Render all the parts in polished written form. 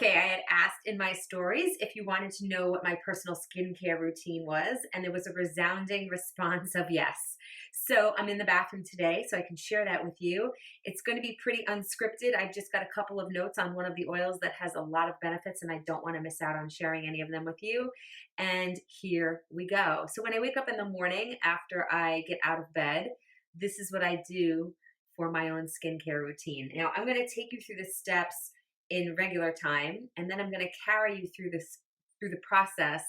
Okay, I had asked in my stories if you wanted to know what my personal skincare routine was, and there was a resounding response of yes. So I'm in the bathroom today, so I can share that with you. It's going to be pretty unscripted. I've just got a couple of notes on one of the oils that has a lot of benefits, and I don't want to miss out on sharing any of them with you. And here we go. So when I wake up in the morning after I get out of bed, this is what I do for my own skincare routine. Now, I'm going to take you through the steps in regular time, and then I'm going to carry you through the process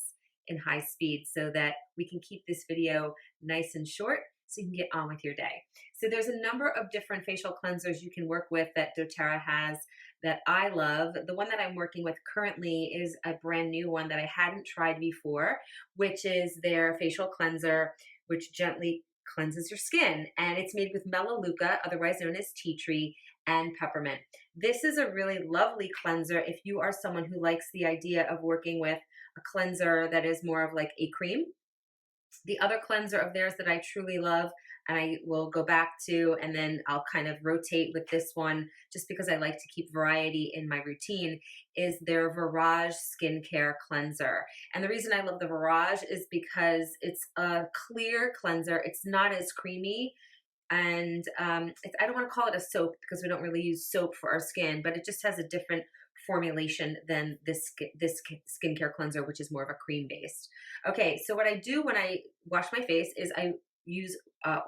in high speed so that we can keep this video nice and short so you can get on with your day. So there's a number of different facial cleansers you can work with that doTERRA has that I love. The one that I'm working with currently is a brand new one that I hadn't tried before, which is their facial cleanser, which gently cleanses your skin, and it's made with melaleuca, otherwise known as tea tree, and peppermint. This is a really lovely cleanser if you are someone who likes the idea of working with a cleanser that is more of like a cream. The other cleanser of theirs that I truly love, and I will go back to, and then I'll kind of rotate with this one just because I like to keep variety in my routine, is their Virage skincare cleanser. And the reason I love the Virage is because it's a clear cleanser. It's not as creamy, and I don't want to call it a soap because we don't really use soap for our skin, but it just has a different formulation than this skincare cleanser, which is more of a cream based. Okay, so what I do when I wash my face is I use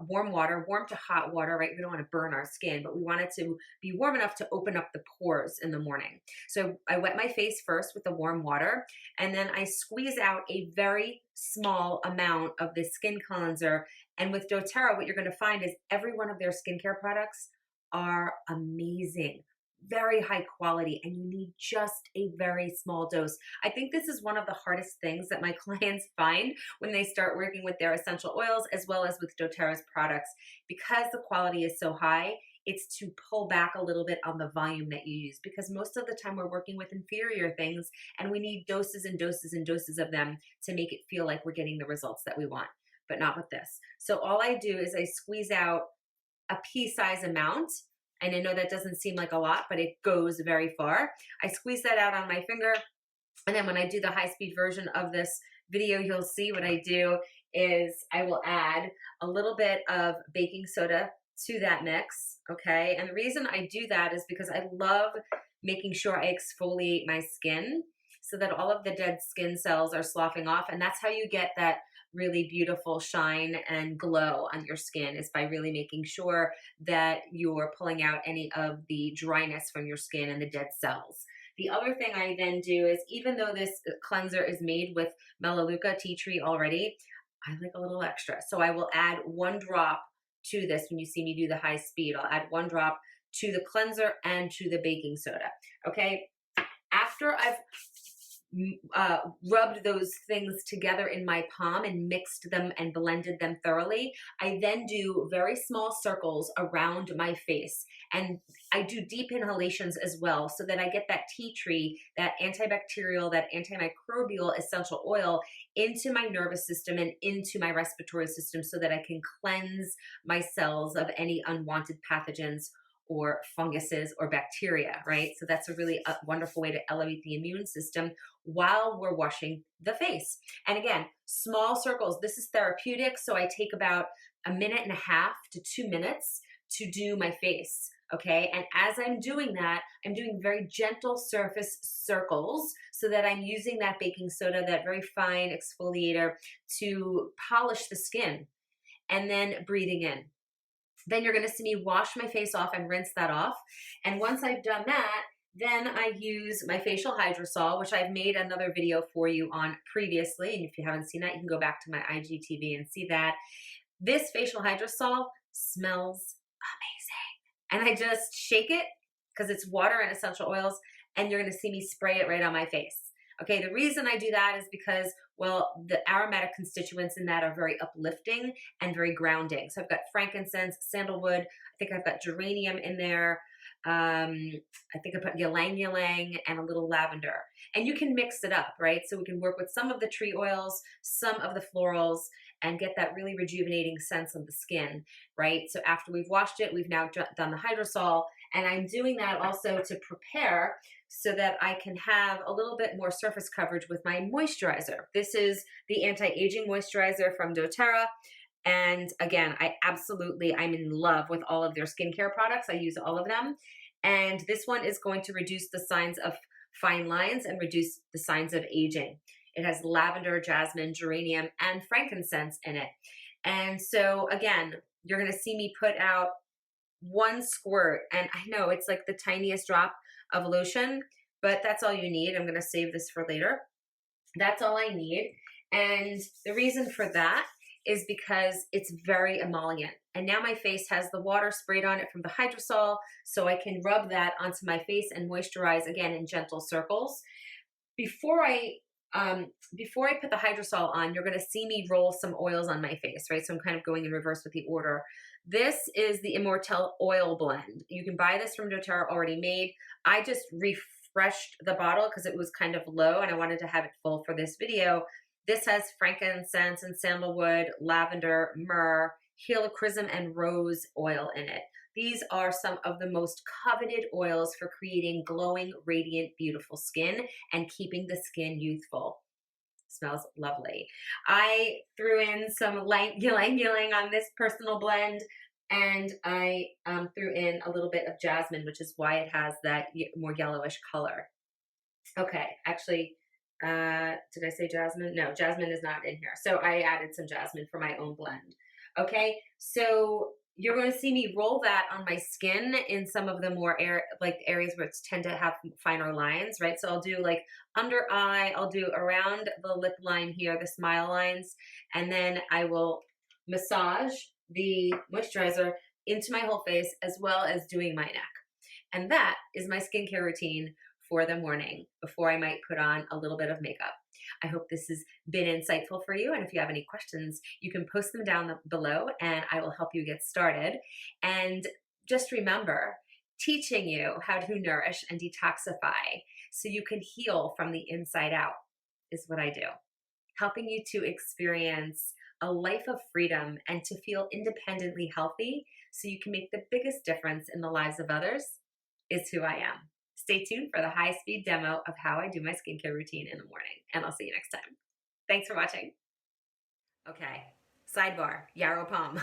warm water, warm to hot water, right? We don't want to burn our skin, but we want it to be warm enough to open up the pores in the morning. So I wet my face first with the warm water, and then I squeeze out a very small amount of this skin cleanser. And with doTERRA, what you're going to find is every one of their skincare products are amazing, very high quality, and you need just a very small dose. I think this is one of the hardest things that my clients find when they start working with their essential oils as well as with doTERRA's products. Because the quality is so high, it's to pull back a little bit on the volume that you use, because most of the time we're working with inferior things and we need doses and doses and doses of them to make it feel like we're getting the results that we want, but not with this. So all I do is I squeeze out a pea-size amount. And I know that doesn't seem like a lot, but it goes very far. I squeeze that out on my finger. And then when I do the high-speed version of this video, you'll see what I do is I will add a little bit of baking soda to that mix, okay? And the reason I do that is because I love making sure I exfoliate my skin so that all of the dead skin cells are sloughing off. And that's how you get that really beautiful shine and glow on your skin, is by really making sure that you're pulling out any of the dryness from your skin and the dead cells. The other thing I then do is, even though this cleanser is made with melaleuca tea tree already, I like a little extra. So I will add 1 drop to this. When you see me do the high speed, I'll add 1 drop to the cleanser and to the baking soda. Okay. After I've rubbed those things together in my palm and mixed them and blended them thoroughly, I then do very small circles around my face. And I do deep inhalations as well, so that I get that tea tree, that antibacterial, that antimicrobial essential oil into my nervous system and into my respiratory system, so that I can cleanse my cells of any unwanted pathogens or funguses or bacteria, right? So that's a really wonderful way to elevate the immune system while we're washing the face. And again, small circles. This is therapeutic, so I take about 1.5 to 2 minutes to do my face, okay? And as I'm doing that, I'm doing very gentle surface circles so that I'm using that baking soda, that very fine exfoliator, to polish the skin, and then breathing in. Then you're going to see me wash my face off and rinse that off. And once I've done that, then I use my facial hydrosol, which I've made another video for you on previously. And if you haven't seen that, you can go back to my IGTV and see that. This facial hydrosol smells amazing. And I just shake it because it's water and essential oils, and you're going to see me spray it right on my face. Okay, the reason I do that is because, well, the aromatic constituents in that are very uplifting and very grounding. So I've got frankincense, sandalwood, I think I've got geranium in there. I think I put ylang ylang and a little lavender. And you can mix it up, right? So we can work with some of the tree oils, some of the florals, and get that really rejuvenating sense of the skin, right? So after we've washed it, we've now done the hydrosol, and I'm doing that also to prepare so that I can have a little bit more surface coverage with my moisturizer. This is the anti-aging moisturizer from doTERRA. And again, I'm in love with all of their skincare products. I use all of them. And this one is going to reduce the signs of fine lines and reduce the signs of aging. It has lavender, jasmine, geranium, and frankincense in it. And so again, you're going to see me put out one squirt, and I know it's like the tiniest drop of lotion, but that's all you need. I'm going to save this for later. That's all I need. And the reason for that is because it's very emollient. And now my face has the water sprayed on it from the hydrosol, so I can rub that onto my face and moisturize again in gentle circles. Before I put the hydrosol on, you're going to see me roll some oils on my face, right? So I'm kind of going in reverse with the order. This is the Immortelle Oil Blend. You can buy this from doTERRA already made. I just refreshed the bottle because it was kind of low and I wanted to have it full for this video. This has frankincense and sandalwood, lavender, myrrh, helichrysum, and rose oil in it. These are some of the most coveted oils for creating glowing, radiant, beautiful skin and keeping the skin youthful. Smells lovely. I threw in some light ylang-ylang on this personal blend, and I threw in a little bit of jasmine, which is why it has that more yellowish color. Okay, actually, did I say jasmine? No, jasmine is not in here. So I added some jasmine for my own blend. Okay, so you're going to see me roll that on my skin in some of the more areas where it's tend to have finer lines, right? So I'll do like under eye, I'll do around the lip line here, the smile lines, and then I will massage the moisturizer into my whole face as well as doing my neck. And that is my skincare routine for the morning before I might put on a little bit of makeup. I hope this has been insightful for you. And if you have any questions, you can post them down below and I will help you get started. And just remember, teaching you how to nourish and detoxify so you can heal from the inside out is what I do. Helping you to experience a life of freedom and to feel independently healthy so you can make the biggest difference in the lives of others is who I am. Stay tuned for the high-speed demo of how I do my skincare routine in the morning, and I'll see you next time. Thanks for watching. Okay, sidebar, yarrow pom.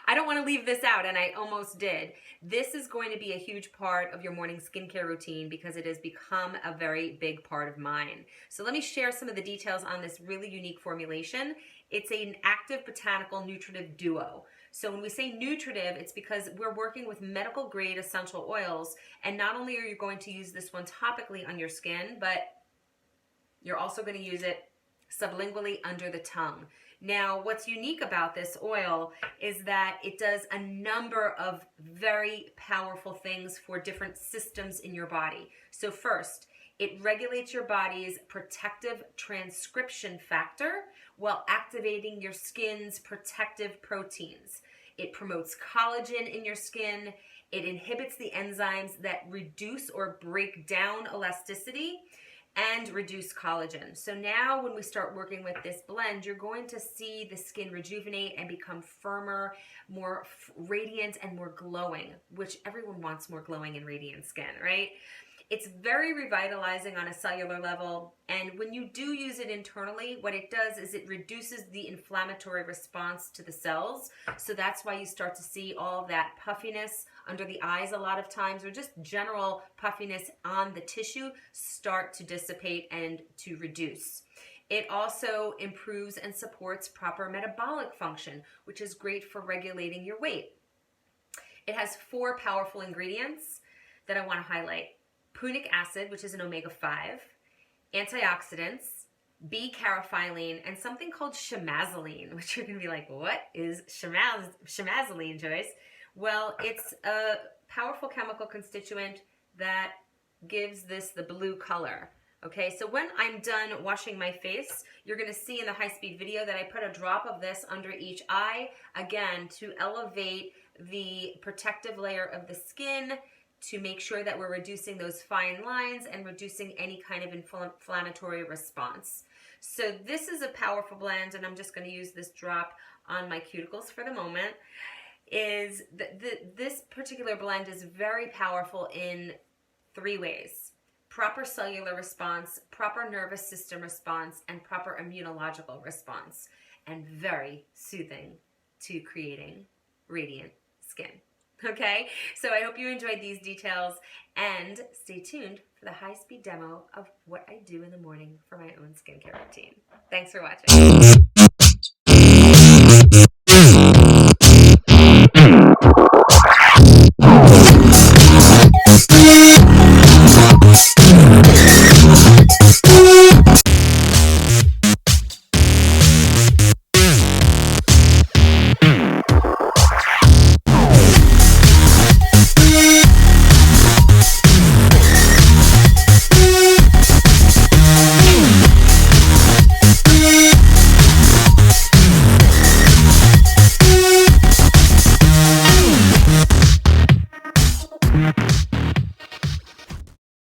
I don't want to leave this out, and I almost did. This is going to be a huge part of your morning skincare routine because it has become a very big part of mine. So let me share some of the details on this really unique formulation. It's an active botanical nutritive duo. So when we say nutritive, it's because we're working with medical grade essential oils, and not only are you going to use this one topically on your skin, but you're also going to use it sublingually under the tongue. Now, what's unique about this oil is that it does a number of very powerful things for different systems in your body. So first, it regulates your body's protective transcription factor while activating your skin's protective proteins. It promotes collagen in your skin. It inhibits the enzymes that reduce or break down elasticity and reduce collagen. So now when we start working with this blend, you're going to see the skin rejuvenate and become firmer, more radiant, and more glowing, which everyone wants more glowing and radiant skin, right? It's very revitalizing on a cellular level, and when you do use it internally, what it does is it reduces the inflammatory response to the cells. So that's why you start to see all of that puffiness under the eyes a lot of times, or just general puffiness on the tissue start to dissipate and to reduce. It also improves and supports proper metabolic function, which is great for regulating your weight. It has 4 powerful ingredients that I want to highlight. Punic acid, which is an omega-5, antioxidants, B-caryophyllene, and something called chemazoline, which you're going to be like, what is chemazoline, Joyce? Well, it's a powerful chemical constituent that gives this the blue color. Okay, so when I'm done washing my face, you're going to see in the high-speed video that I put a drop of this under each eye, again, to elevate the protective layer of the skin, to make sure that we're reducing those fine lines and reducing any kind of inflammatory response. So this is a powerful blend, and I'm just going to use this drop on my cuticles for the moment. This particular blend is very powerful in 3 ways. proper cellular response, proper nervous system response, and proper immunological response, and very soothing to creating radiant skin. Okay, so I hope you enjoyed these details, and stay tuned for the high-speed demo of what I do in the morning for my own skincare routine. Thanks for watching.